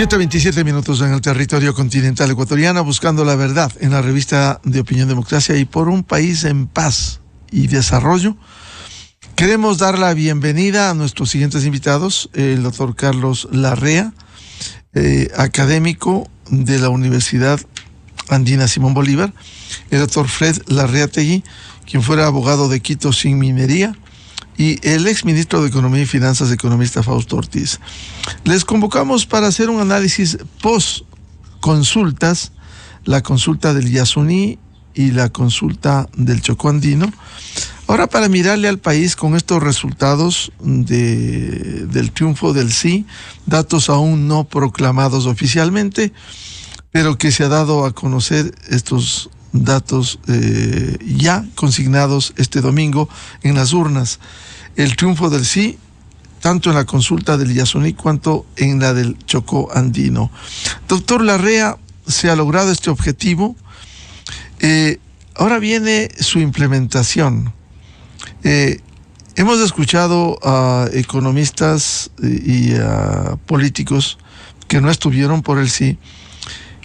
7:27 en el territorio continental ecuatoriano, buscando la verdad en la revista de Opinión Democracia y por un país en paz y desarrollo. Queremos dar la bienvenida a nuestros siguientes invitados: el doctor Carlos Larrea, académico de la Universidad Andina Simón Bolívar; el doctor Fred Larreategui, quien fuera abogado de Quito sin minería; y el exministro de Economía y Finanzas, economista Fausto Ortiz. Les convocamos para hacer un análisis post-consultas, la consulta del Yasuní y la consulta del Chocó Andino. Ahora, para mirarle al país con estos resultados del triunfo del sí, datos aún no proclamados oficialmente, pero que se ha dado a conocer estos datos ya consignados este domingo en las urnas. El triunfo del sí, tanto en la consulta del Yasuní cuanto en la del Chocó Andino. Doctor Larrea, se ha logrado este objetivo. Ahora viene su implementación. Hemos escuchado a economistas y a políticos que no estuvieron por el sí,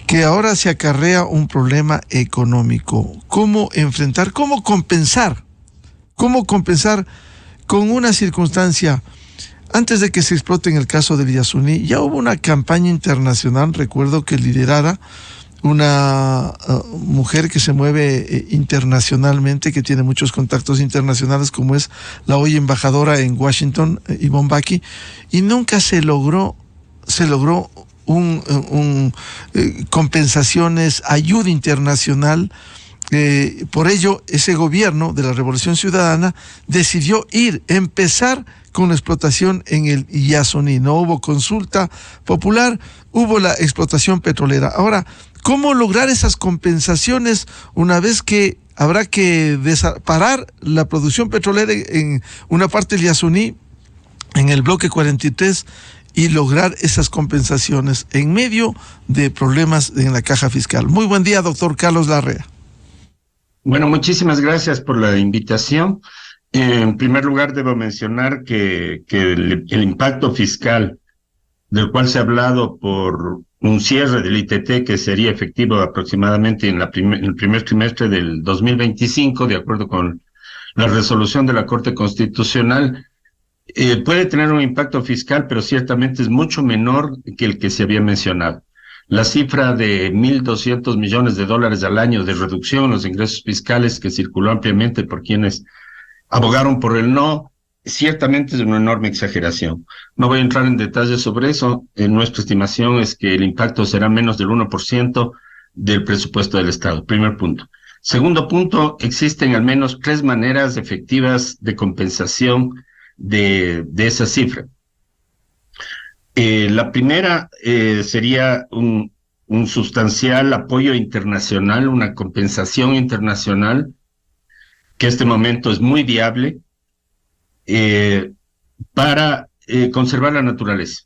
que ahora se acarrea un problema económico. ¿Cómo enfrentar, cómo compensar con una circunstancia? Antes de que se explote en el caso del Yasuní, ya hubo una campaña internacional, recuerdo, que liderara una mujer que se mueve internacionalmente, que tiene muchos contactos internacionales, como es la hoy embajadora en Washington, Ivonne Baki, y nunca se logró compensaciones, ayuda internacional. Por ello, ese gobierno de la Revolución Ciudadana decidió empezar con la explotación en el Yasuní. No hubo consulta popular, hubo la explotación petrolera. Ahora, ¿cómo lograr esas compensaciones una vez que habrá que parar la producción petrolera en una parte del Yasuní, en el bloque 43, y lograr esas compensaciones en medio de problemas en la caja fiscal? Muy buen día, doctor Carlos Larrea. Bueno, muchísimas gracias por la invitación. En primer lugar, debo mencionar que el impacto fiscal del cual se ha hablado por un cierre del ITT que sería efectivo aproximadamente en el primer trimestre del 2025, de acuerdo con la resolución de la Corte Constitucional, puede tener un impacto fiscal, pero ciertamente es mucho menor que el que se había mencionado. La cifra de $1.200 millones al año de reducción en los ingresos fiscales, que circuló ampliamente por quienes abogaron por el no, ciertamente es una enorme exageración. No voy a entrar en detalles sobre eso. Nuestra estimación es que el impacto será menos del 1% del presupuesto del Estado. Primer punto. Segundo punto, existen al menos 3 maneras efectivas de compensación de esa cifra. La primera sería un sustancial apoyo internacional, una compensación internacional, que en este momento es muy viable, para conservar la naturaleza.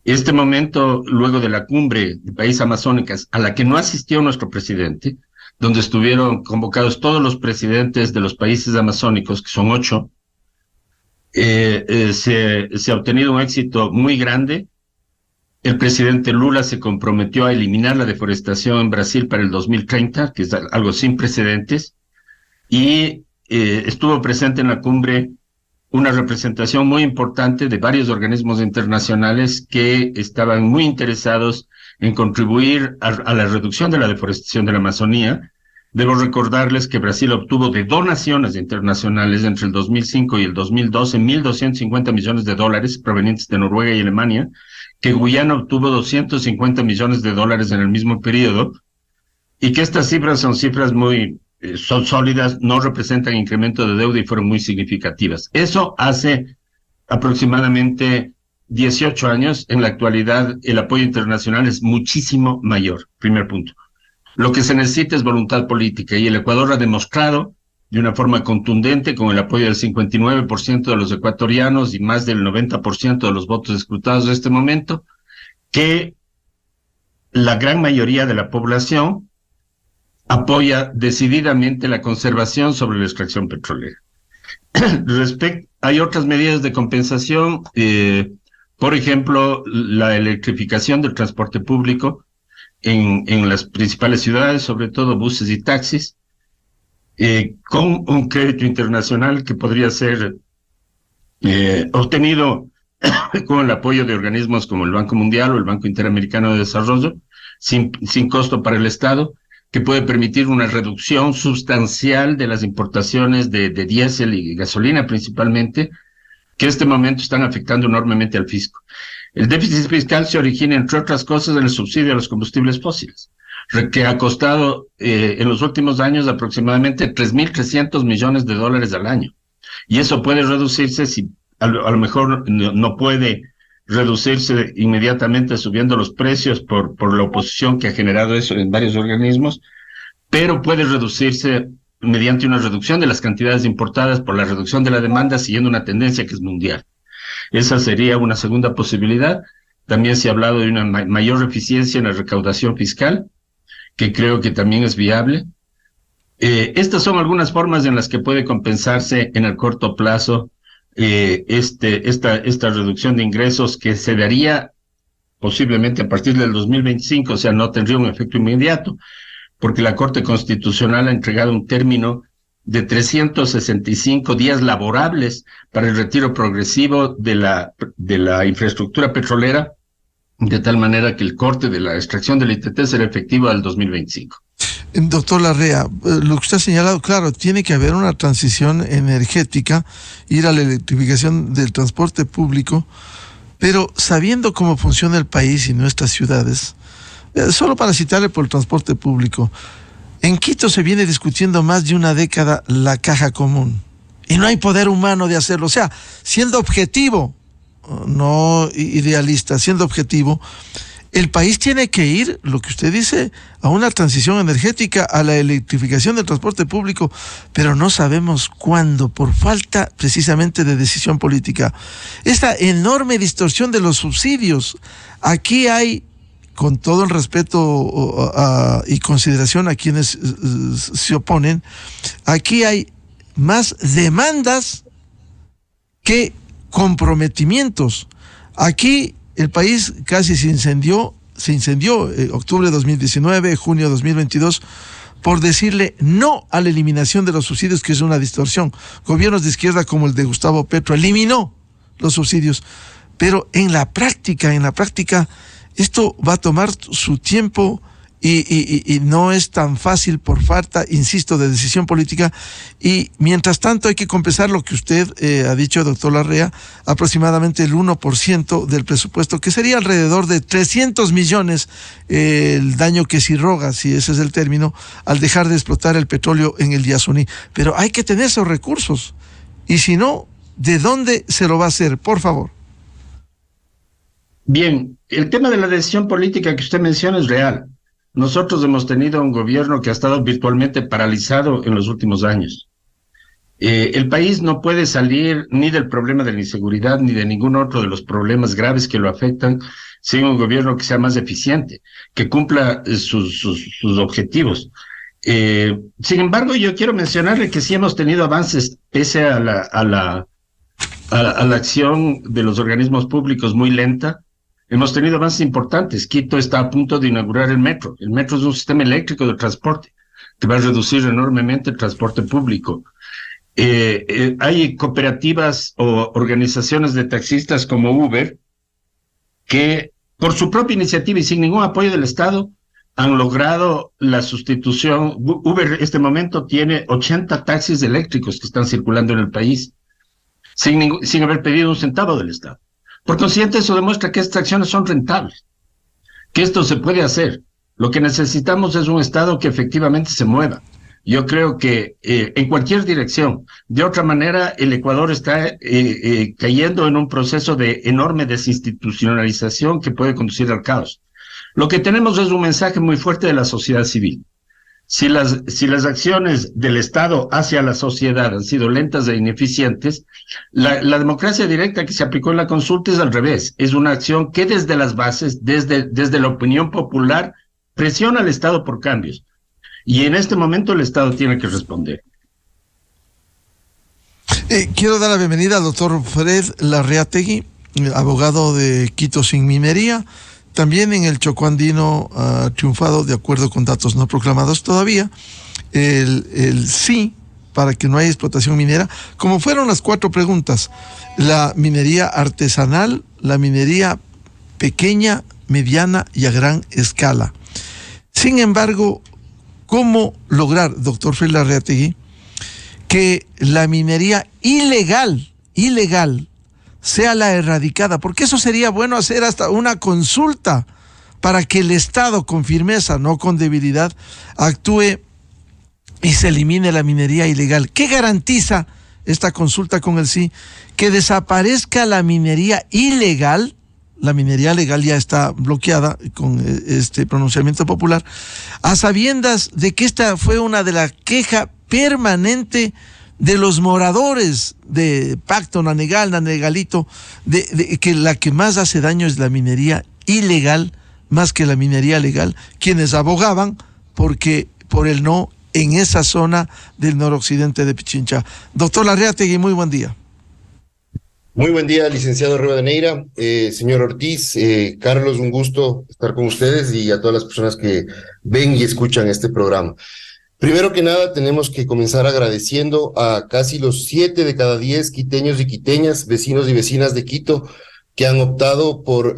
Este momento, luego de la cumbre de países amazónicas, a la que no asistió nuestro presidente, donde estuvieron convocados todos los presidentes de los países amazónicos, que son 8, se ha obtenido un éxito muy grande. El presidente Lula se comprometió a eliminar la deforestación en Brasil para el 2030, que es algo sin precedentes, y estuvo presente en la cumbre una representación muy importante de varios organismos internacionales que estaban muy interesados en contribuir a la reducción de la deforestación de la Amazonía. Debo recordarles que Brasil obtuvo de donaciones internacionales entre el 2005 y el 2012 $1.250 millones provenientes de Noruega y Alemania, que Guyana obtuvo $250 millones en el mismo periodo, y que estas cifras son cifras son sólidas, no representan incremento de deuda y fueron muy significativas. Eso hace aproximadamente 18 años. En la actualidad, el apoyo internacional es muchísimo mayor. Primer punto. Lo que se necesita es voluntad política, y el Ecuador ha demostrado de una forma contundente, con el apoyo del 59% de los ecuatorianos y más del 90% de los votos escrutados de este momento, que la gran mayoría de la población apoya decididamente la conservación sobre la extracción petrolera. Hay otras medidas de compensación. Por ejemplo, la electrificación del transporte público en las principales ciudades, sobre todo buses y taxis, con un crédito internacional que podría ser obtenido con el apoyo de organismos como el Banco Mundial o el Banco Interamericano de Desarrollo, sin costo para el Estado, que puede permitir una reducción sustancial de las importaciones de diésel y gasolina principalmente, que en este momento están afectando enormemente al fisco. El déficit fiscal se origina, entre otras cosas, en el subsidio a los combustibles fósiles, que ha costado en los últimos años aproximadamente 3.300 millones de dólares al año. Y eso puede reducirse, si a lo mejor no puede reducirse inmediatamente subiendo los precios por la oposición que ha generado eso en varios organismos, pero puede reducirse mediante una reducción de las cantidades importadas por la reducción de la demanda, siguiendo una tendencia que es mundial. Esa sería una segunda posibilidad. También se ha hablado de una mayor eficiencia en la recaudación fiscal, que creo que también es viable. Estas son algunas formas en las que puede compensarse en el corto plazo esta reducción de ingresos, que se daría posiblemente a partir del 2025, o sea, no tendría un efecto inmediato, porque la Corte Constitucional ha entregado un término de 365 días laborables para el retiro progresivo de la infraestructura petrolera, de tal manera que el corte de la extracción del ITT será efectivo al 2025. Doctor Larrea, lo que usted ha señalado, claro, tiene que haber una transición energética, ir a la electrificación del transporte público, pero sabiendo cómo funciona el país y nuestras ciudades, solo para citarle por el transporte público, en Quito se viene discutiendo más de una década la caja común, y no hay poder humano de hacerlo. O sea, siendo objetivo, no idealista, siendo objetivo, el país tiene que ir, lo que usted dice, a una transición energética, a la electrificación del transporte público, pero no sabemos cuándo, por falta precisamente de decisión política. Esta enorme distorsión de los subsidios. Aquí hay, con todo el respeto y consideración a quienes se oponen, aquí hay más demandas que comprometimientos. Aquí el país casi se incendió octubre de 2019, junio de 2022, por decirle no a la eliminación de los subsidios, que es una distorsión. Gobiernos de izquierda como el de Gustavo Petro eliminó los subsidios, pero en la práctica, esto va a tomar su tiempo y no es tan fácil por falta, insisto, de decisión política. Y mientras tanto hay que compensar lo que usted ha dicho, doctor Larrea, aproximadamente el 1% del presupuesto, que sería alrededor de 300 millones, el daño que se irroga, si ese es el término, al dejar de explotar el petróleo en el Yasuní. Pero hay que tener esos recursos, y si no, ¿de dónde se lo va a hacer? Por favor. Bien, el tema de la decisión política que usted menciona es real. Nosotros hemos tenido un gobierno que ha estado virtualmente paralizado en los últimos años. El país no puede salir ni del problema de la inseguridad ni de ningún otro de los problemas graves que lo afectan sin un gobierno que sea más eficiente, que cumpla sus objetivos. Sin embargo, yo quiero mencionarle que sí hemos tenido avances pese a la acción de los organismos públicos muy lenta. Hemos tenido avances importantes. Quito está a punto de inaugurar el metro. El metro es un sistema eléctrico de transporte que va a reducir enormemente el transporte público. Hay cooperativas o organizaciones de taxistas como Uber que, por su propia iniciativa y sin ningún apoyo del Estado, han logrado la sustitución. Uber en este momento tiene 80 taxis eléctricos que están circulando en el país sin haber pedido un centavo del Estado. Por consiguiente, eso demuestra que estas acciones son rentables, que esto se puede hacer. Lo que necesitamos es un Estado que efectivamente se mueva. Yo creo que en cualquier dirección. De otra manera, el Ecuador está cayendo en un proceso de enorme desinstitucionalización que puede conducir al caos. Lo que tenemos es un mensaje muy fuerte de la sociedad civil. Si las acciones del Estado hacia la sociedad han sido lentas e ineficientes, la democracia directa que se aplicó en la consulta es al revés. Es una acción que desde las bases, desde la opinión popular, presiona al Estado por cambios. Y en este momento el Estado tiene que responder. Quiero dar la bienvenida al doctor Fred Larreategui. abogado de Quito sin minería. También en el Chocó andino ha triunfado, de acuerdo con datos no proclamados todavía, el sí para que no haya explotación minera, como fueron las 4 preguntas: la minería artesanal, la minería pequeña, mediana y a gran escala. Sin embargo, ¿cómo lograr, doctor Félix Larreategui, que la minería ilegal sea la erradicada? Porque eso sería bueno hacer hasta una consulta para que el Estado, con firmeza, no con debilidad, actúe y se elimine la minería ilegal. ¿Qué garantiza esta consulta con el sí? Que desaparezca la minería ilegal. La minería legal ya está bloqueada con este pronunciamiento popular, a sabiendas de que esta fue una de las quejas permanente de los moradores de Pacto, Nanegal, Nanegalito, de que la que más hace daño es la minería ilegal, más que la minería legal, quienes abogaban por el no en esa zona del noroccidente de Pichincha. Doctor Larreategui, muy buen día. Muy buen día, licenciado Rivadeneira, señor Ortiz, Carlos, un gusto estar con ustedes y a todas las personas que ven y escuchan este programa. Primero que nada, tenemos que comenzar agradeciendo a casi los 7 de cada 10 quiteños y quiteñas, vecinos y vecinas de Quito, que han optado por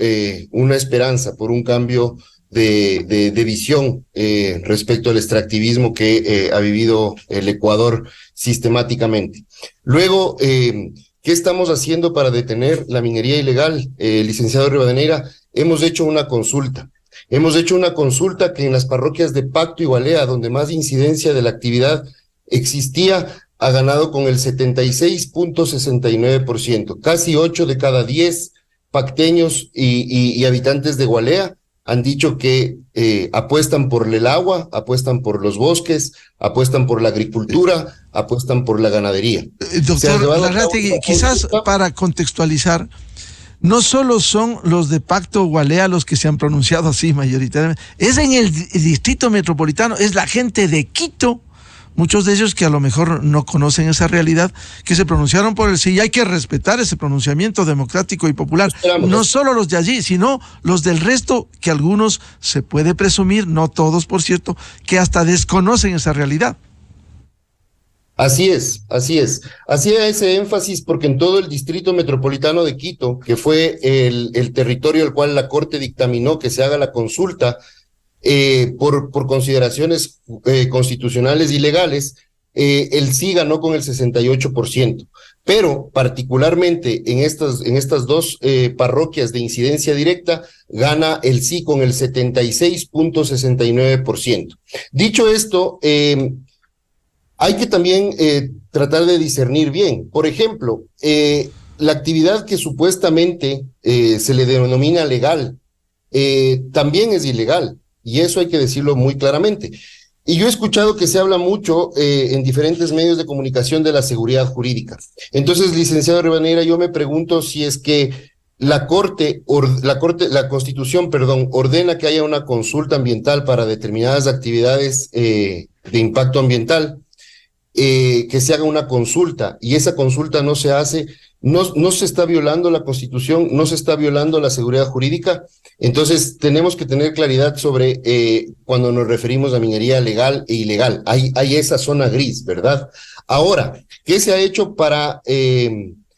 una esperanza, por un cambio de visión respecto al extractivismo que ha vivido el Ecuador sistemáticamente. Luego, ¿qué estamos haciendo para detener la minería ilegal? Licenciado Rivadeneira, hemos hecho una consulta. Hemos hecho una consulta que en las parroquias de Pacto y Gualea, donde más incidencia de la actividad existía, ha ganado con el 76.69%. Casi 8 de cada 10 pacteños y habitantes de Gualea han dicho que apuestan por el agua, apuestan por los bosques, apuestan por la agricultura, apuestan por la ganadería. Doctor Larreategui, quizás para contextualizar, no solo son los de Pacto Gualea los que se han pronunciado así mayoritariamente, es en el distrito metropolitano, es la gente de Quito, muchos de ellos que a lo mejor no conocen esa realidad, que se pronunciaron por el sí, y hay que respetar ese pronunciamiento democrático y popular. No solo los de allí, sino los del resto, que algunos se puede presumir, no todos por cierto, que hasta desconocen esa realidad. Así es. Hacía ese énfasis porque en todo el distrito metropolitano de Quito, que fue el territorio al cual la Corte dictaminó que se haga la consulta, por consideraciones constitucionales y legales, el sí ganó con el 68%. Pero particularmente en estas 2 parroquias de incidencia directa, gana el sí con el 76.69%. Dicho esto, hay que también tratar de discernir bien. Por ejemplo, la actividad que supuestamente se le denomina legal, también es ilegal. Y eso hay que decirlo muy claramente. Y yo he escuchado que se habla mucho en diferentes medios de comunicación de la seguridad jurídica. Entonces, licenciado Rivadeneira, yo me pregunto si es que la Constitución, ordena que haya una consulta ambiental para determinadas actividades de impacto ambiental, que se haga una consulta y esa consulta no se hace, no se está violando la Constitución, no se está violando la seguridad jurídica. Entonces tenemos que tener claridad sobre cuando nos referimos a minería legal e ilegal. Hay esa zona gris, ¿verdad? Ahora, ¿qué se ha hecho para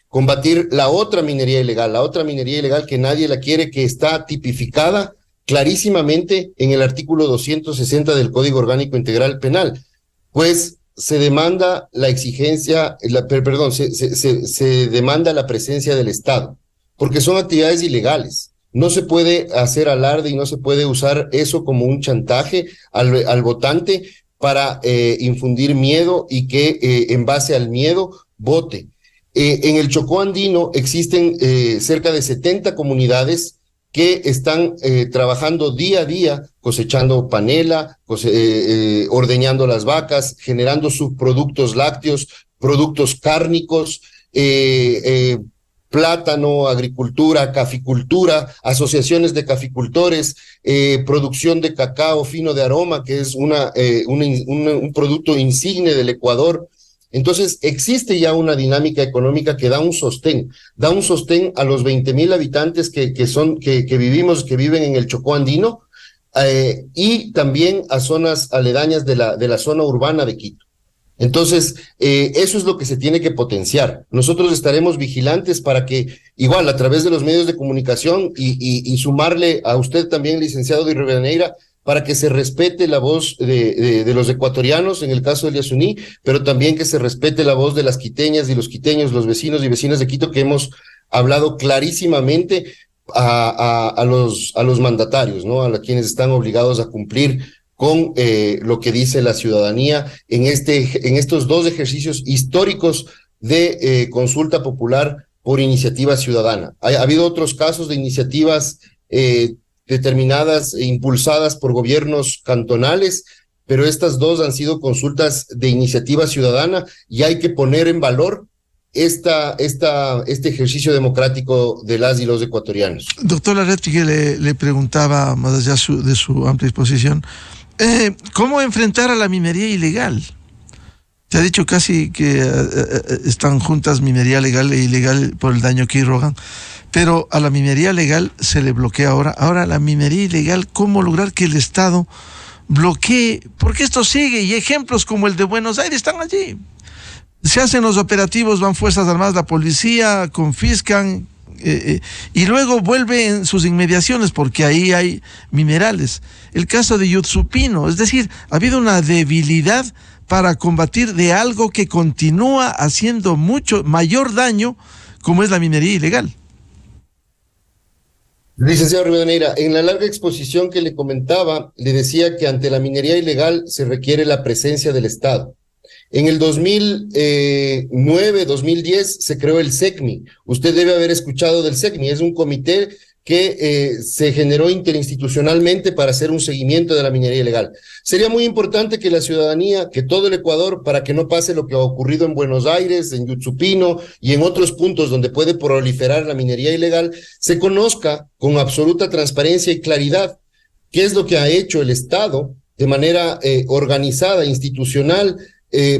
combatir la otra minería ilegal? La otra minería ilegal que nadie la quiere, que está tipificada clarísimamente en el artículo 260 del Código Orgánico Integral Penal. Pues se demanda la exigencia, se demanda la presencia del Estado, porque son actividades ilegales. No se puede hacer alarde y no se puede usar eso como un chantaje al votante para infundir miedo y que en base al miedo vote. En el Chocó andino existen cerca de 70 comunidades que están trabajando día a día, cosechando panela, ordeñando las vacas, generando subproductos lácteos, productos cárnicos, plátano, agricultura, caficultura, asociaciones de caficultores, producción de cacao fino de aroma, que es un producto insigne del Ecuador, Entonces, existe ya una dinámica económica que da un sostén a los 20,000 habitantes que viven en el Chocó andino, y también a zonas aledañas de la zona urbana de Quito. Entonces, eso es lo que se tiene que potenciar. Nosotros estaremos vigilantes para que, igual, a través de los medios de comunicación y sumarle a usted también, licenciado de Rivadeneira, para que se respete la voz de los ecuatorianos, en el caso del Yasuní, pero también que se respete la voz de las quiteñas y los quiteños, los vecinos y vecinas de Quito, que hemos hablado clarísimamente a los mandatarios, ¿no? A quienes están obligados a cumplir con lo que dice la ciudadanía en estos 2 ejercicios históricos de consulta popular por iniciativa ciudadana. Ha habido otros casos de iniciativas determinadas e impulsadas por gobiernos cantonales, pero estas 2 han sido consultas de iniciativa ciudadana y hay que poner en valor este ejercicio democrático de las y los ecuatorianos. Doctor Larraty, que le preguntaba, más allá de su amplia exposición, ¿cómo enfrentar a la minería ilegal? Se ha dicho casi que están juntas minería legal e ilegal por el daño que irrogan, pero a la minería legal se le bloquea ahora. Ahora, la minería ilegal, ¿cómo lograr que el Estado bloquee? Porque esto sigue, y ejemplos como el de Buenos Aires están allí. Se hacen los operativos, van Fuerzas Armadas, la policía, confiscan, y luego vuelve en sus inmediaciones porque ahí hay minerales. El caso de Yutsupino, es decir, ha habido una debilidad para combatir de algo que continúa haciendo mucho mayor daño, como es la minería ilegal. Licenciado Rivadeneira, en la larga exposición que le comentaba, le decía que ante la minería ilegal se requiere la presencia del Estado. En el 2009, 2010 se creó el SECMI. Usted debe haber escuchado del SECMI. Es un comité que se generó interinstitucionalmente para hacer un seguimiento de la minería ilegal. Sería muy importante que la ciudadanía, que todo el Ecuador, para que no pase lo que ha ocurrido en Buenos Aires, en Yutsupino y en otros puntos donde puede proliferar la minería ilegal, se conozca con absoluta transparencia y claridad qué es lo que ha hecho el Estado de manera organizada, institucional,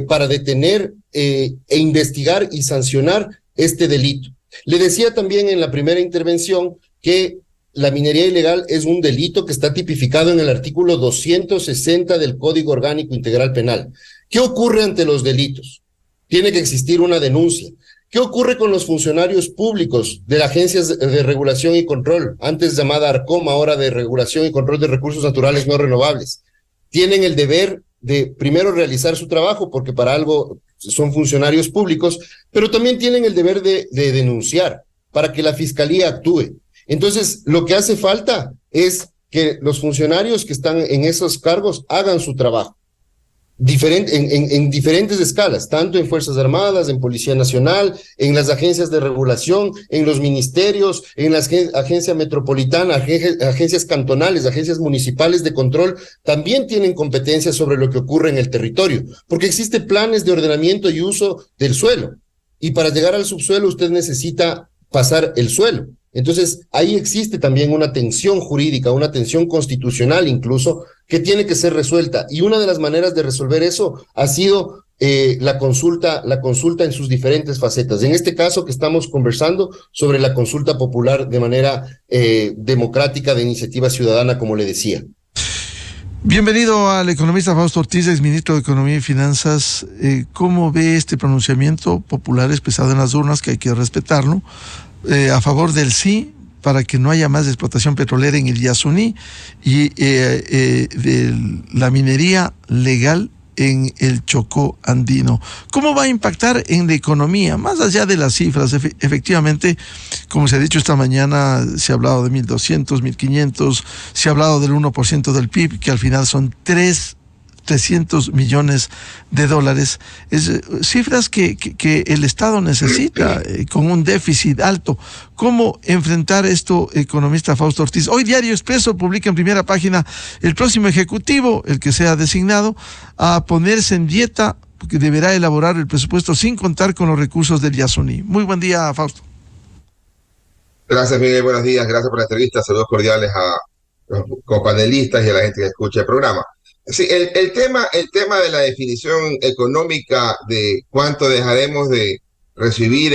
para detener e investigar y sancionar este delito. Le decía también en la primera intervención que la minería ilegal es un delito que está tipificado en el artículo 260 del Código Orgánico Integral Penal. ¿Qué ocurre ante los delitos? Tiene que existir una denuncia. ¿Qué ocurre con los funcionarios públicos de las agencias de regulación y control, antes llamada ARCOM, ahora de regulación y control de recursos naturales no renovables? Tienen el deber de primero realizar su trabajo, porque para algo son funcionarios públicos, pero también tienen el deber de denunciar para que la fiscalía actúe. Entonces, lo que hace falta es que los funcionarios que están en esos cargos hagan su trabajo en diferentes escalas, tanto en Fuerzas Armadas, en Policía Nacional, en las agencias de regulación, en los ministerios, en las agencias metropolitanas, agencias cantonales, agencias municipales de control, también tienen competencias sobre lo que ocurre en el territorio, porque existen planes de ordenamiento y uso del suelo, y para llegar al subsuelo usted necesita pasar el suelo. Entonces, ahí existe también una tensión jurídica, una tensión constitucional incluso, que tiene que ser resuelta. Y una de las maneras de resolver eso ha sido la consulta en sus diferentes facetas. En este caso que estamos conversando sobre la consulta popular de manera democrática, de iniciativa ciudadana, como le decía. Bienvenido al economista Fausto Ortiz, exministro de Economía y Finanzas. ¿Cómo ve este pronunciamiento popular expresado en las urnas, que hay que respetarlo, a favor del sí, para que no haya más explotación petrolera en el Yasuní y de la minería legal en el Chocó andino? ¿Cómo va a impactar en la economía? Más allá de las cifras, efectivamente, como se ha dicho esta mañana, se ha hablado de 1.200, 1.500, se ha hablado del 1% del PIB, que al final son 300 millones de dólares. Cifras que el Estado necesita, con un déficit alto. ¿Cómo enfrentar esto, economista Fausto Ortiz? Hoy Diario Expreso publica en primera página: el próximo ejecutivo, el que sea designado, a ponerse en dieta, que deberá elaborar el presupuesto sin contar con los recursos del Yasuní. Muy buen día, Fausto. Gracias, Miguel. Buenos días. Gracias por la entrevista. Saludos cordiales a los copanelistas y a la gente que escucha el programa. Sí, el tema de la definición económica de cuánto dejaremos de recibir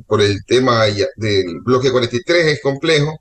por el tema del bloque 43 es complejo.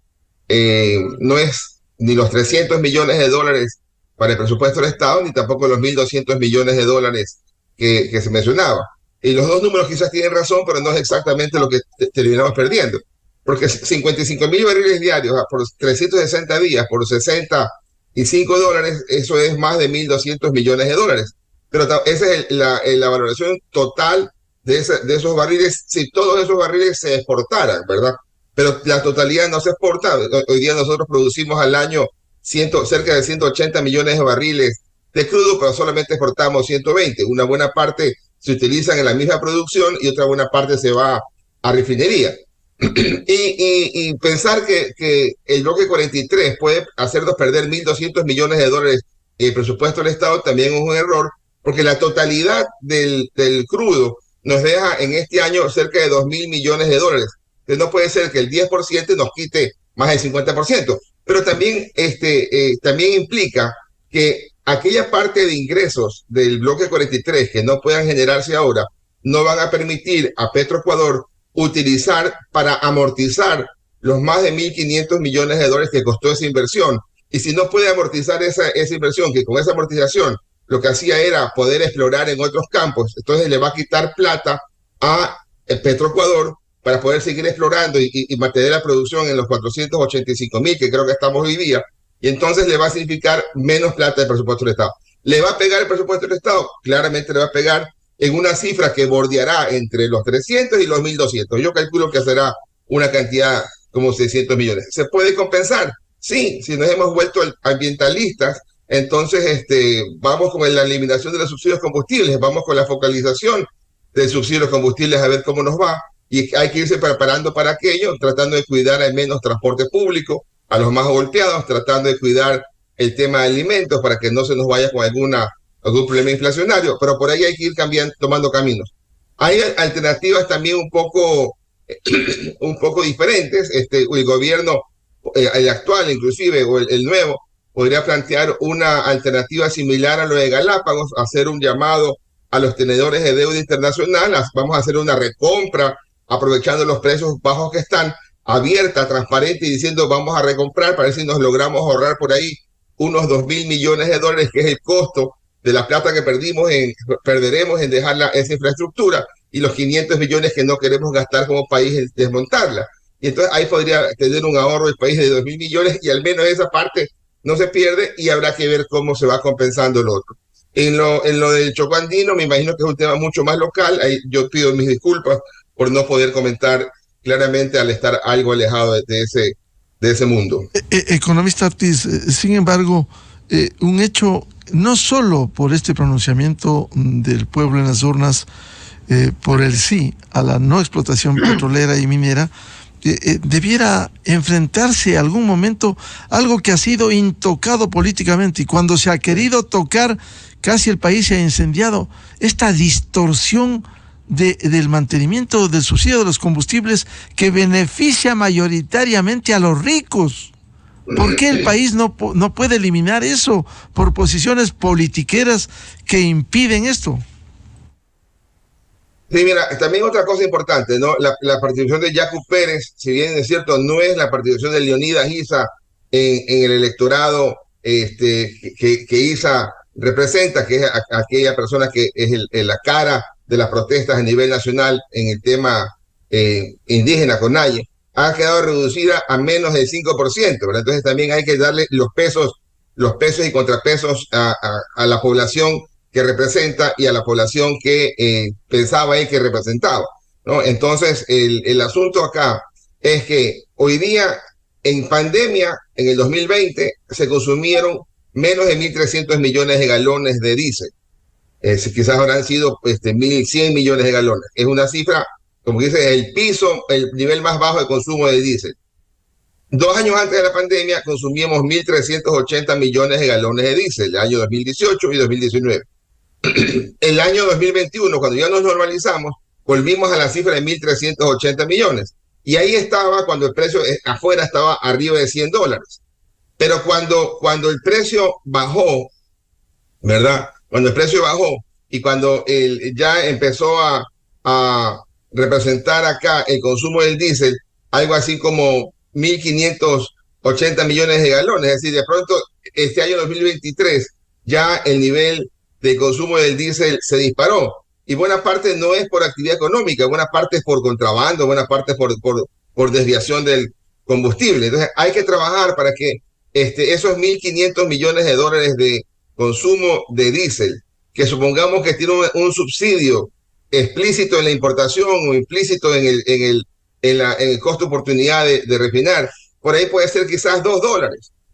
No es ni los 300 millones de dólares para el presupuesto del Estado, ni tampoco los 1.200 millones de dólares que se mencionaba. Y los dos números quizás tienen razón, pero no es exactamente lo que terminamos perdiendo. Porque 55.000 barriles diarios por 360 días, por 65 dólares, eso es más de 1.200 millones de dólares. Pero esa es la valoración total de esos barriles, si todos esos barriles se exportaran, ¿verdad? Pero la totalidad no se exporta. Hoy día nosotros producimos al año cerca de 180 millones de barriles de crudo, pero solamente exportamos 120. Una buena parte se utilizan en la misma producción y otra buena parte se va a refinería. Y pensar que el bloque 43 puede hacernos perder 1.200 millones de dólares en el presupuesto del Estado también es un error, porque la totalidad del crudo nos deja en este año cerca de 2.000 millones de dólares. Entonces no puede ser que el 10% nos quite más del 50%, pero también, también implica que aquella parte de ingresos del bloque 43 que no puedan generarse ahora no van a permitir a Petroecuador utilizar para amortizar los más de 1.500 millones de dólares que costó esa inversión. Y si no puede amortizar esa inversión, que con esa amortización lo que hacía era poder explorar en otros campos, entonces le va a quitar plata a Petroecuador para poder seguir explorando y mantener la producción en los 485.000, que creo que estamos hoy día, y entonces le va a significar menos plata del presupuesto del Estado. ¿Le va a pegar el presupuesto del Estado? Claramente le va a pegar en una cifra que bordeará entre los 300 y los 1.200. Yo calculo que será una cantidad como 600 millones. ¿Se puede compensar? Sí, si nos hemos vuelto ambientalistas, entonces vamos con la eliminación de los subsidios combustibles, vamos con la focalización de subsidios combustibles a ver cómo nos va, y hay que irse preparando para aquello, tratando de cuidar al menos transporte público, a los más golpeados, tratando de cuidar el tema de alimentos para que no se nos vaya con algún problema inflacionario, pero por ahí hay que ir tomando caminos. Hay alternativas también un poco diferentes. El gobierno, el actual inclusive, o el nuevo, podría plantear una alternativa similar a lo de Galápagos, hacer un llamado a los tenedores de deuda internacional, vamos a hacer una recompra, aprovechando los precios bajos que están, abierta, transparente, y diciendo vamos a recomprar para ver si nos logramos ahorrar por ahí unos 2.000 millones de dólares, que es el costo de la plata que perderemos en dejar esa infraestructura, y los 500 millones que no queremos gastar como país en desmontarla. Y entonces ahí podría tener un ahorro el país de 2.000 millones, y al menos esa parte no se pierde, y habrá que ver cómo se va compensando el otro. En lo del Chocó Andino, me imagino que es un tema mucho más local. Ahí yo pido mis disculpas por no poder comentar claramente al estar algo alejado de ese mundo. Economista Ortiz, sin embargo, un hecho, no solo por este pronunciamiento del pueblo en las urnas por el sí a la no explotación petrolera y minera, debiera enfrentarse algún momento algo que ha sido intocado políticamente, y cuando se ha querido tocar, casi el país se ha incendiado. Esta distorsión del mantenimiento del subsidio de los combustibles que beneficia mayoritariamente a los ricos. ¿Por qué el país no puede eliminar eso por posiciones politiqueras que impiden esto? Sí, mira, también otra cosa importante, ¿no? La participación de Yacu Pérez, si bien es cierto, no es la participación de Leonidas Issa en el electorado que Issa representa, que es aquella persona que es la cara de las protestas a nivel nacional en el tema indígena con Naye, ha quedado reducida a menos del 5%, ¿verdad? Entonces también hay que darle los pesos y contrapesos a la población que representa y a la población que pensaba él que representaba, ¿no? Entonces, el asunto acá es que hoy día, en pandemia, en el 2020, se consumieron menos de 1.300 millones de galones de diésel. Quizás habrán sido 1.100 millones de galones. Es una cifra, como dice, el nivel más bajo de consumo de diésel. 2 años antes de la pandemia consumíamos 1.380 millones de galones de diésel, el año 2018 y 2019. El año 2021, cuando ya nos normalizamos, volvimos a la cifra de 1.380 millones. Y ahí estaba cuando el precio afuera estaba arriba de $100. Pero cuando el precio bajó ¿verdad? Cuando el precio bajó y cuando ya empezó a representar acá el consumo del diésel, algo así como 1.580 millones de galones. Es decir, de pronto, este año 2023, ya el nivel de consumo del diésel se disparó. Y buena parte no es por actividad económica, buena parte es por contrabando, buena parte es por desviación del combustible. Entonces, hay que trabajar para que esos 1.500 millones de dólares de consumo de diésel, que supongamos que tiene un subsidio explícito en la importación o implícito en el costo oportunidad de refinar, por ahí puede ser quizás $2.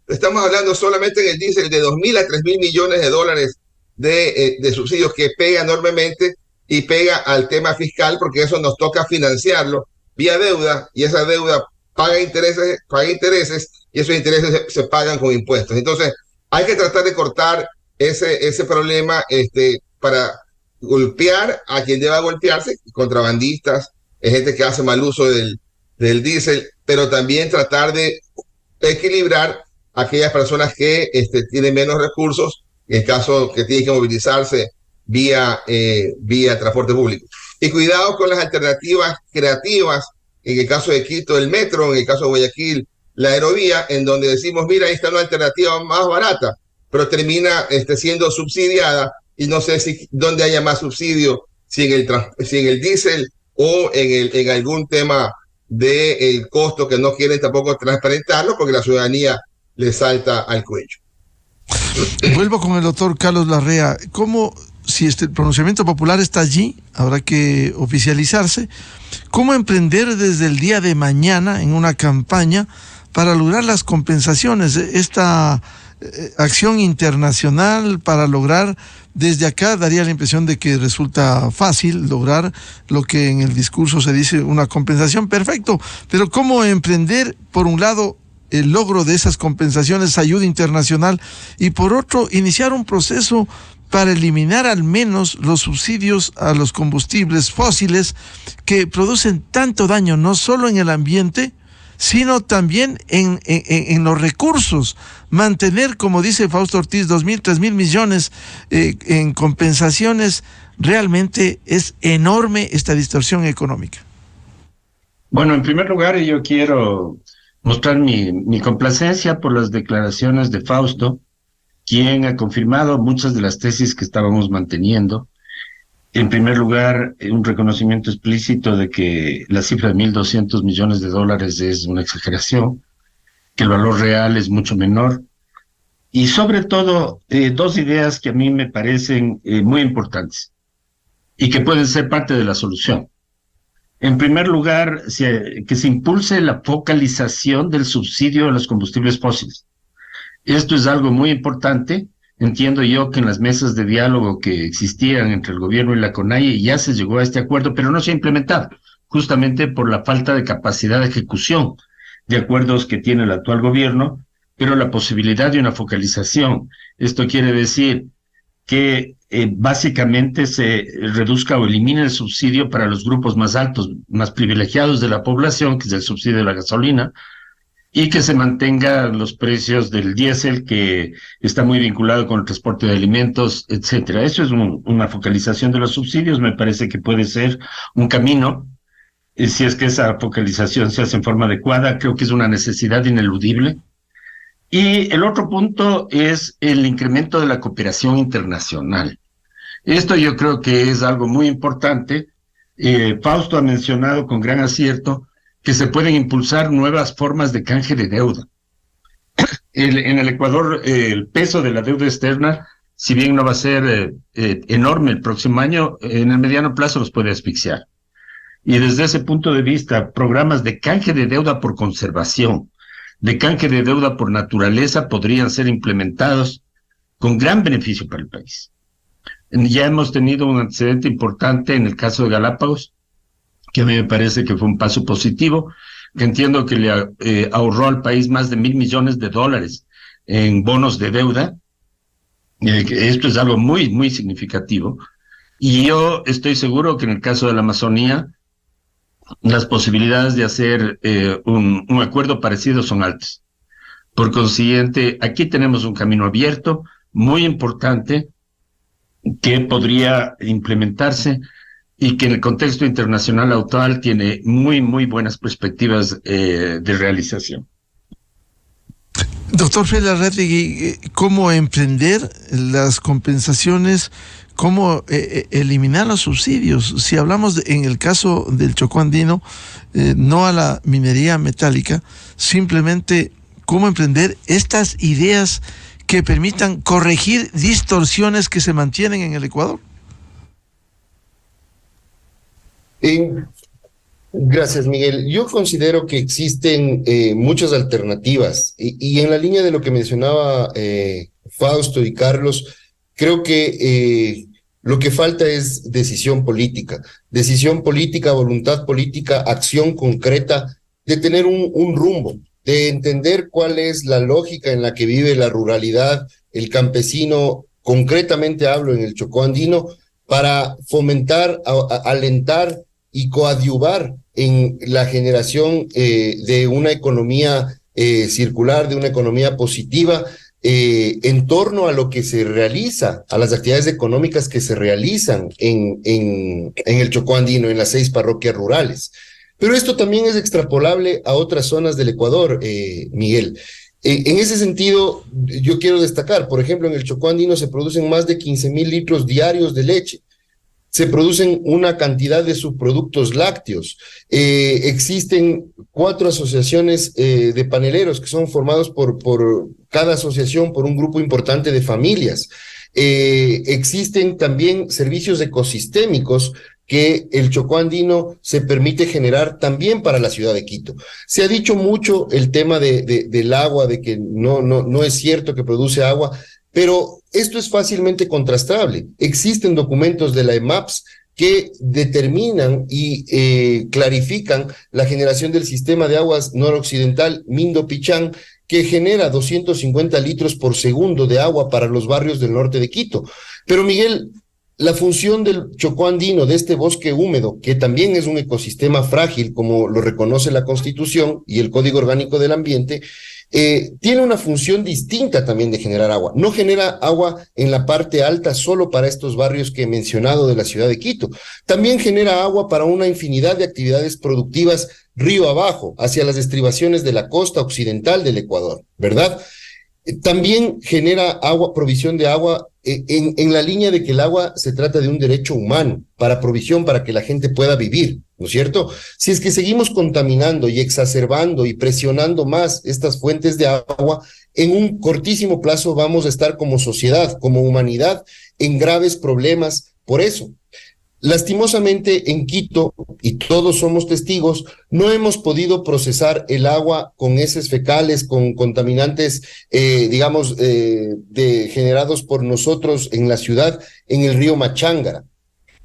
Estamos hablando solamente en el diésel de 2.000 a 3.000 millones de dólares de subsidios, que pega enormemente y pega al tema fiscal, porque eso nos toca financiarlo vía deuda, y esa deuda paga intereses y esos intereses se pagan con impuestos. Entonces, hay que tratar de cortar ese problema para golpear a quien deba golpearse, contrabandistas, gente que hace mal uso del diésel, pero también tratar de equilibrar a aquellas personas que tienen menos recursos, en el caso que tienen que movilizarse vía transporte público. Y cuidado con las alternativas creativas, en el caso de Quito el metro, en el caso de Guayaquil la aerovía, en donde decimos, mira, ahí está una alternativa más barata, pero termina siendo subsidiada, y no sé dónde haya más subsidio, si en el diésel o en algún tema del costo que no quieren tampoco transparentarlo, porque la ciudadanía le salta al cuello. Vuelvo con el doctor Carlos Larrea. ¿Cómo, si el pronunciamiento popular está allí, habrá que oficializarse, cómo emprender desde el día de mañana en una campaña para lograr las compensaciones, esta acción internacional para lograr desde acá? Daría la impresión de que resulta fácil lograr lo que en el discurso se dice una compensación, perfecto, pero ¿cómo emprender, por un lado, el logro de esas compensaciones, ayuda internacional, y por otro, iniciar un proceso para eliminar al menos los subsidios a los combustibles fósiles que producen tanto daño, no solo en el ambiente, sino también en los recursos? Mantener, como dice Fausto Ortiz, 2.000, 3.000 millones en compensaciones, realmente es enorme esta distorsión económica. Bueno, en primer lugar, yo quiero mostrar mi complacencia por las declaraciones de Fausto, quien ha confirmado muchas de las tesis que estábamos manteniendo. En primer lugar, un reconocimiento explícito de que la cifra de 1.200 millones de dólares es una exageración, que el valor real es mucho menor. Y sobre todo, dos ideas que a mí me parecen muy importantes y que pueden ser parte de la solución. En primer lugar, que se impulse la focalización del subsidio a los combustibles fósiles. Esto es algo muy importante. Entiendo yo que en las mesas de diálogo que existían entre el gobierno y la CONAIE ya se llegó a este acuerdo, pero no se ha implementado, justamente por la falta de capacidad de ejecución de acuerdos que tiene el actual gobierno, pero la posibilidad de una focalización. Esto quiere decir que básicamente se reduzca o elimine el subsidio para los grupos más altos, más privilegiados de la población, que es el subsidio de la gasolina, y que se mantengan los precios del diésel, que está muy vinculado con el transporte de alimentos, etcétera. Eso es una focalización de los subsidios, me parece que puede ser un camino, si es que esa focalización se hace en forma adecuada. Creo que es una necesidad ineludible. Y el otro punto es el incremento de la cooperación internacional. Esto yo creo que es algo muy importante. Fausto ha mencionado con gran acierto que se pueden impulsar nuevas formas de canje de deuda. En el Ecuador, el peso de la deuda externa, si bien no va a ser enorme el próximo año, en el mediano plazo los puede asfixiar. Y desde ese punto de vista, programas de canje de deuda por conservación, de canje de deuda por naturaleza, podrían ser implementados con gran beneficio para el país. Ya hemos tenido un antecedente importante en el caso de Galápagos, que a mí me parece que fue un paso positivo, que entiendo que le ahorró al país más de $1.000 millones en bonos de deuda. Esto es algo muy, muy significativo. Y yo estoy seguro que en el caso de la Amazonía, las posibilidades de hacer un acuerdo parecido son altas. Por consiguiente, aquí tenemos un camino abierto, muy importante, que podría implementarse y que en el contexto internacional actual tiene muy, muy buenas perspectivas de realización. Doctor Félix Larrategui, ¿cómo emprender las compensaciones? ¿Cómo eliminar los subsidios? Si hablamos en el caso del Chocó andino, no a la minería metálica, simplemente cómo emprender estas ideas que permitan corregir distorsiones que se mantienen en el Ecuador. Gracias, Miguel. Yo considero que existen muchas alternativas y en la línea de lo que mencionaba Fausto y Carlos, creo que lo que falta es decisión política, voluntad política, acción concreta, de tener un rumbo, de entender cuál es la lógica en la que vive la ruralidad, el campesino, concretamente hablo en el Chocó andino, para fomentar, alentar y coadyuvar en la generación de una economía circular, de una economía positiva, en torno a lo que se realiza, a las actividades económicas que se realizan en el Chocó andino, en las 6 parroquias rurales. Pero esto también es extrapolable a otras zonas del Ecuador, Miguel. En ese sentido, yo quiero destacar, por ejemplo, en el Chocó andino se producen más de 15,000 litros diarios de leche. Se producen una cantidad de subproductos lácteos. Existen 4 asociaciones de paneleros que son formados por cada asociación por un grupo importante de familias. Existen también servicios ecosistémicos que el Chocó andino se permite generar también para la ciudad de Quito. Se ha dicho mucho el tema del agua, de que no es cierto que produce agua, pero esto es fácilmente contrastable. Existen documentos de la EMAPS que determinan y clarifican la generación del sistema de aguas noroccidental Mindo-Pichán, que genera 250 litros por segundo de agua para los barrios del norte de Quito. Pero Miguel, la función del Chocó andino, de este bosque húmedo, que también es un ecosistema frágil, como lo reconoce la Constitución y el Código Orgánico del Ambiente, tiene una función distinta también de generar agua. No genera agua en la parte alta solo para estos barrios que he mencionado de la ciudad de Quito. También genera agua para una infinidad de actividades productivas río abajo, hacia las estribaciones de la costa occidental del Ecuador, ¿verdad? También genera agua, provisión de agua en la línea de que el agua se trata de un derecho humano para provisión, para que la gente pueda vivir, ¿no es cierto? Si es que seguimos contaminando y exacerbando y presionando más estas fuentes de agua, en un cortísimo plazo vamos a estar como sociedad, como humanidad, en graves problemas por eso. Lastimosamente en Quito, y todos somos testigos, no hemos podido procesar el agua con heces fecales, con contaminantes, generados por nosotros en la ciudad, en el río Machángara.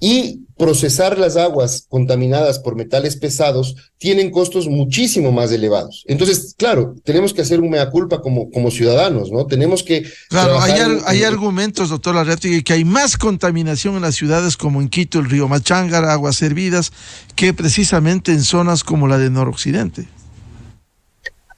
Y procesar las aguas contaminadas por metales pesados tienen costos muchísimo más elevados. Entonces, claro, tenemos que hacer un mea culpa como ciudadanos, ¿no? Tenemos que... Claro, hay argumentos, doctor Larrategui, que hay más contaminación en las ciudades como en Quito, el río Machángara, aguas hervidas, que precisamente en zonas como la de noroccidente.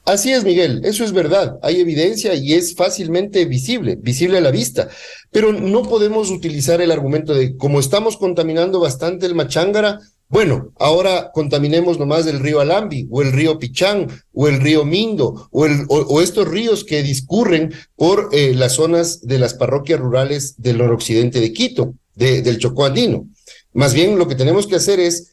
Así es, Miguel, eso es verdad, hay evidencia y es fácilmente visible a la vista, pero no podemos utilizar el argumento de como estamos contaminando bastante el Machángara, bueno, ahora contaminemos nomás el río Alambi, o el río Pichán, o el río Mindo, o estos ríos que discurren por las zonas de las parroquias rurales del noroccidente de Quito, del Chocó andino. Más bien lo que tenemos que hacer es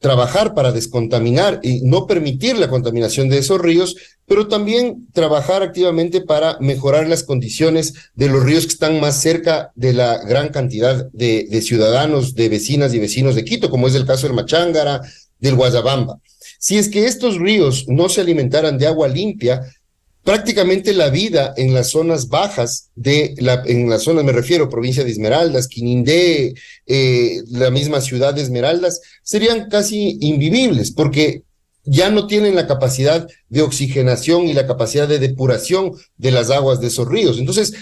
trabajar para descontaminar y no permitir la contaminación de esos ríos, pero también trabajar activamente para mejorar las condiciones de los ríos que están más cerca de la gran cantidad de ciudadanos, de vecinas y vecinos de Quito, como es el caso del Machángara, del Guayabamba. Si es que estos ríos no se alimentaran de agua limpia, prácticamente la vida en las zonas bajas en las zonas, me refiero, provincia de Esmeraldas, Quinindé, la misma ciudad de Esmeraldas, serían casi invivibles, porque ya no tienen la capacidad de oxigenación y la capacidad de depuración de las aguas de esos ríos. Entonces,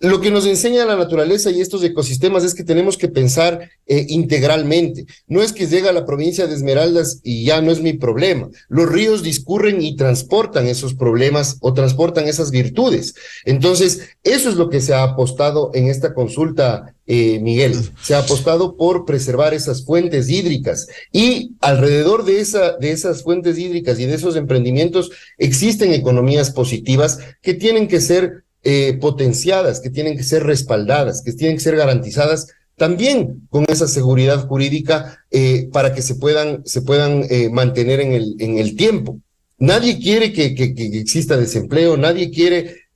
Lo que nos enseña la naturaleza y estos ecosistemas es que tenemos que pensar integralmente. No es que llega a la provincia de Esmeraldas y ya no es mi problema. Los ríos discurren y transportan esos problemas o transportan esas virtudes. Entonces, eso es lo que se ha apostado en esta consulta, Miguel. Se ha apostado por preservar esas fuentes hídricas y alrededor de esas fuentes hídricas y de esos emprendimientos existen economías positivas que tienen que ser potenciadas, que tienen que ser respaldadas, que tienen que ser garantizadas también con esa seguridad jurídica para que se puedan mantener en el tiempo. Nadie quiere que exista desempleo, nadie quiere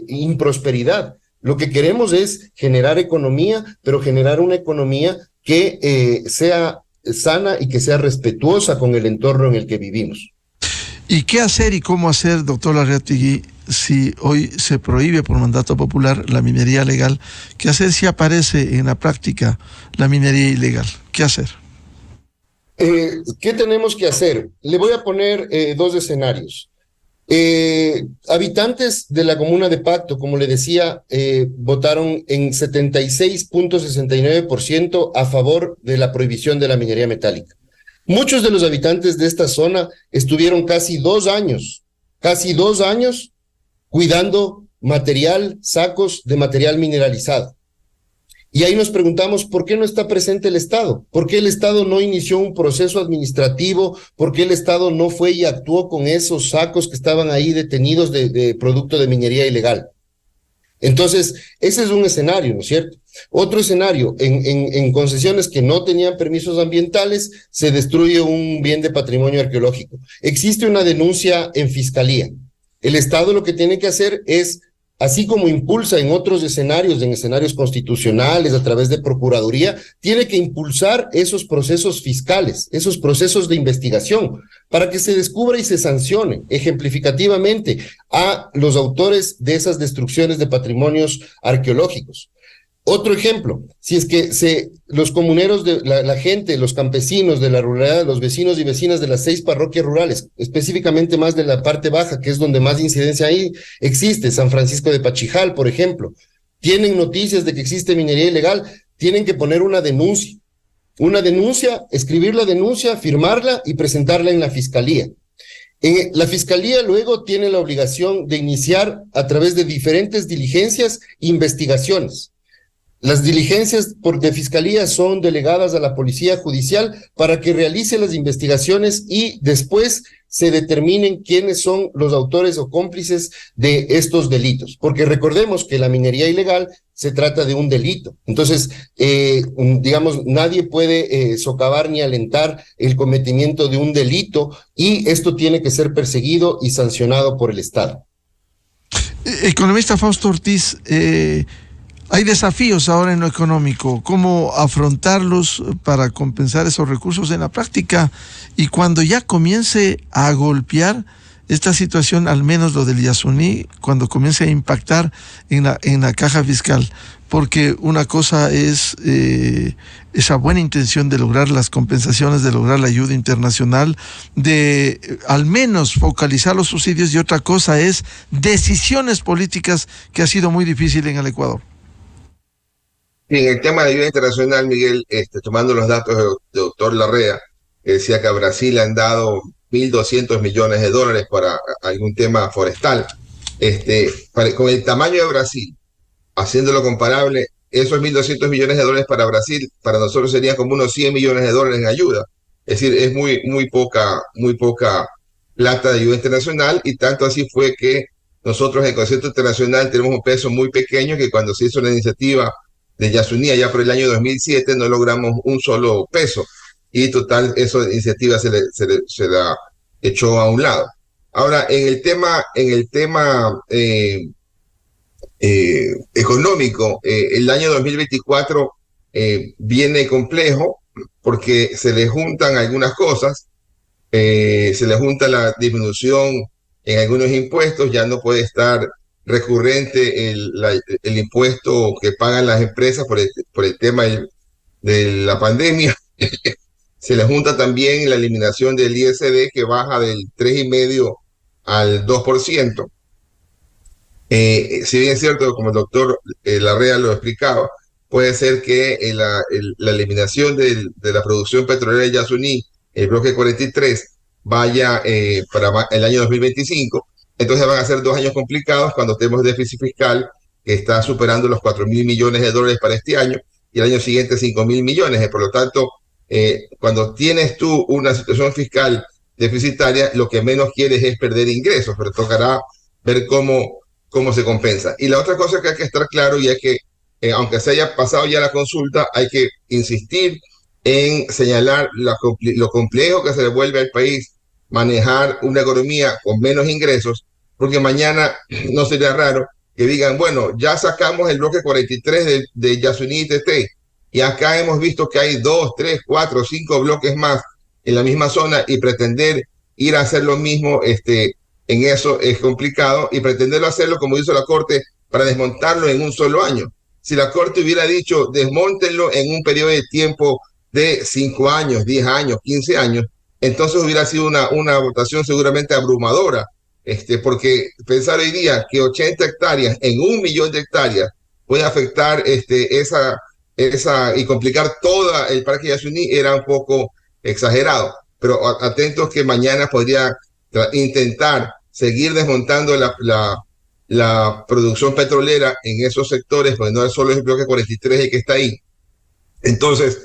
improsperidad. Lo que queremos es generar economía, pero generar una economía que sea sana y que sea respetuosa con el entorno en el que vivimos. ¿Y qué hacer y cómo hacer, doctor Larrategui, si hoy se prohíbe por mandato popular la minería legal? ¿Qué hacer si aparece en la práctica la minería ilegal? ¿Qué hacer? ¿Qué tenemos que hacer? Le voy a poner dos escenarios. Habitantes de la comuna de Pacto, como le decía, votaron en 76.69% a favor de la prohibición de la minería metálica. Muchos de los habitantes de esta zona estuvieron casi 2 años cuidando sacos de material mineralizado. Y ahí nos preguntamos, ¿por qué no está presente el Estado? ¿Por qué el Estado no inició un proceso administrativo? ¿Por qué el Estado no fue y actuó con esos sacos que estaban ahí detenidos de producto de minería ilegal? Entonces, ese es un escenario, ¿no es cierto? Otro escenario, en concesiones que no tenían permisos ambientales, se destruye un bien de patrimonio arqueológico. Existe una denuncia en fiscalía. El Estado lo que tiene que hacer es, así como impulsa en otros escenarios, en escenarios constitucionales, a través de procuraduría, tiene que impulsar esos procesos fiscales, esos procesos de investigación, para que se descubra y se sancione ejemplificativamente a los autores de esas destrucciones de patrimonios arqueológicos. Otro ejemplo, si es que los comuneros, la gente, los campesinos de la ruralidad, los vecinos y vecinas de las 6 parroquias rurales, específicamente más de la parte baja, que es donde más incidencia ahí existe, San Francisco de Pachijal, por ejemplo, tienen noticias de que existe minería ilegal, tienen que poner una denuncia, escribir la denuncia, firmarla y presentarla en la fiscalía. La fiscalía luego tiene la obligación de iniciar a través de diferentes diligencias, investigaciones. Las diligencias de fiscalía son delegadas a la policía judicial para que realice las investigaciones y después se determinen quiénes son los autores o cómplices de estos delitos. Porque recordemos que la minería ilegal se trata de un delito. Entonces, digamos, nadie puede socavar ni alentar el cometimiento de un delito y esto tiene que ser perseguido y sancionado por el Estado. Economista Fausto Ortiz, hay desafíos ahora en lo económico. ¿Cómo afrontarlos para compensar esos recursos en la práctica? Y cuando ya comience a golpear esta situación, al menos lo del Yasuní, cuando comience a impactar en la caja fiscal. Porque una cosa es esa buena intención de lograr las compensaciones, de lograr la ayuda internacional, de al menos focalizar los subsidios, y otra cosa es decisiones políticas que ha sido muy difícil en el Ecuador. En el tema de ayuda internacional, Miguel, tomando los datos del doctor Larrea, decía que a Brasil le han dado 1.200 millones de dólares para algún tema forestal. Con el tamaño de Brasil, haciéndolo comparable, esos 1.200 millones de dólares para Brasil, para nosotros serían como unos 100 millones de dólares en ayuda. Es decir, es muy poca plata de ayuda internacional, y tanto así fue que nosotros en el concepto internacional tenemos un peso muy pequeño, que cuando se hizo la iniciativa de Yasuní allá por el año 2007 no logramos un solo peso, y total esa iniciativa se la echó a un lado. Ahora, en el tema económico, el año 2024 viene complejo porque se le juntan algunas cosas, se le junta la disminución en algunos impuestos, ya no puede estar recurrente el impuesto que pagan las empresas por el tema de la pandemia. Se le junta también la eliminación del ISD, que baja del 3,5% al 2%. Si bien es cierto, como el doctor Larrea lo explicaba, puede ser que la eliminación de la producción petrolera de Yasuní, el bloque 43, vaya para el año 2025. Entonces van a ser 2 años complicados cuando tenemos déficit fiscal que está superando los 4.000 millones de dólares para este año y el año siguiente 5.000 millones. Por lo tanto, cuando tienes tú una situación fiscal deficitaria, lo que menos quieres es perder ingresos, pero tocará ver cómo se compensa. Y la otra cosa que hay que estar claro y es que aunque se haya pasado ya la consulta, hay que insistir en señalar lo complejo que se le vuelve al país manejar una economía con menos ingresos, porque mañana no sería raro que digan, bueno, ya sacamos el bloque 43 de Yasuní y Teté, y acá hemos visto que hay 2, 3, 4, 5 bloques más en la misma zona, y pretender ir a hacer lo mismo, en eso es complicado, y pretenderlo hacerlo como hizo la Corte para desmontarlo en un solo año. Si la Corte hubiera dicho, desmóntenlo en un periodo de tiempo de 5 años, 10 años, 15 años, entonces hubiera sido una votación seguramente abrumadora, porque pensar hoy día que 80 hectáreas en 1 millón de hectáreas puede afectar y complicar todo el Parque Yasuní era un poco exagerado, pero atentos que mañana podría intentar seguir desmontando la producción petrolera en esos sectores, pues no es solo el bloque 43 el que está ahí. Entonces,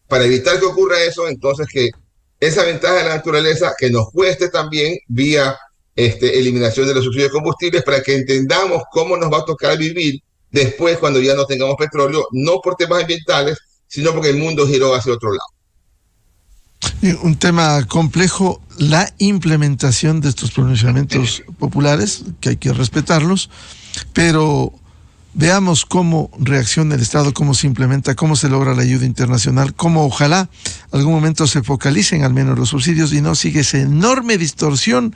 para evitar que ocurra eso, entonces que esa ventaja de la naturaleza que nos cueste también vía eliminación de los subsidios de combustibles, para que entendamos cómo nos va a tocar vivir después cuando ya no tengamos petróleo, no por temas ambientales, sino porque el mundo giró hacia otro lado. Un tema complejo, la implementación de estos pronunciamientos populares, que hay que respetarlos, pero veamos cómo reacciona el Estado, cómo se implementa, cómo se logra la ayuda internacional, cómo ojalá algún momento se focalicen al menos los subsidios y no sigue esa enorme distorsión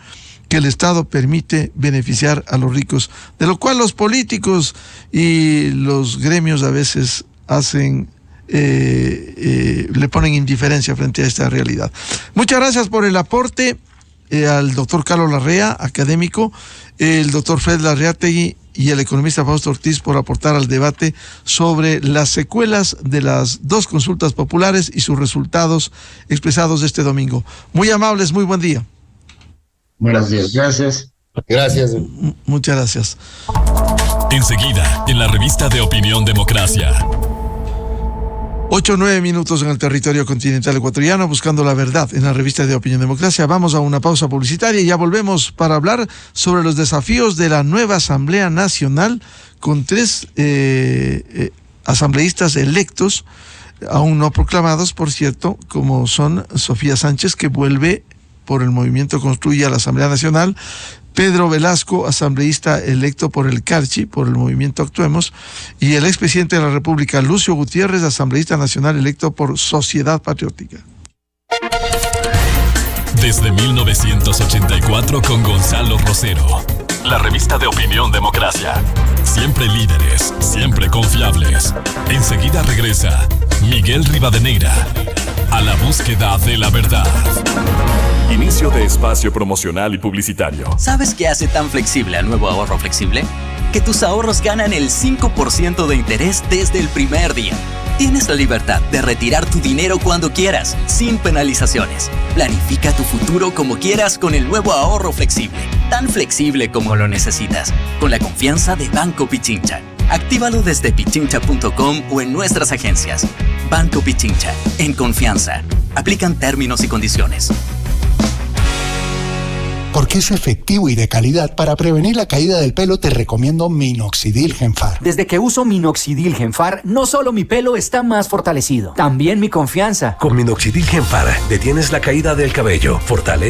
que el Estado permite beneficiar a los ricos, de lo cual los políticos y los gremios a veces hacen le ponen indiferencia frente a esta realidad. Muchas gracias por el aporte al doctor Carlos Larrea, académico, el doctor Fred Larreategui y el economista Fausto Ortiz por aportar al debate sobre las secuelas de las 2 consultas populares y sus resultados expresados este domingo. Muy amables, muy buen día. Buenos días, gracias. Gracias. Muchas gracias. Enseguida, en la revista de Opinión Democracia. 8-9 minutos en el territorio continental ecuatoriano, buscando la verdad en la revista de Opinión Democracia. Vamos a una pausa publicitaria y ya volvemos para hablar sobre los desafíos de la nueva Asamblea Nacional con 3 asambleístas electos, aún no proclamados, por cierto, como son Sofía Sánchez, que vuelve por el movimiento Construye a la Asamblea Nacional, Pedro Velasco, asambleísta electo por el Carchi, por el movimiento Actuemos, y el expresidente de la República, Lucio Gutiérrez, asambleísta nacional electo por Sociedad Patriótica. Desde 1984 con Gonzalo Rosero. La revista de Opinión Democracia. Siempre líderes, siempre confiables. Enseguida regresa Miguel Rivadeneira a la búsqueda de la verdad. Inicio de espacio promocional y publicitario. ¿Sabes qué hace tan flexible al nuevo ahorro flexible? Que tus ahorros ganan el 5% de interés desde el primer día. Tienes la libertad de retirar tu dinero cuando quieras, sin penalizaciones. Planifica tu futuro como quieras con el nuevo ahorro flexible. Tan flexible como lo necesitas. Con la confianza de Banco Pichincha. Actívalo desde pichincha.com o en nuestras agencias. Banco Pichincha. En confianza. Aplican términos y condiciones. Porque es efectivo y de calidad, para prevenir la caída del pelo te recomiendo Minoxidil Genfar. Desde que uso Minoxidil Genfar, no solo mi pelo está más fortalecido, también mi confianza. Con Minoxidil Genfar detienes la caída del cabello, fortalece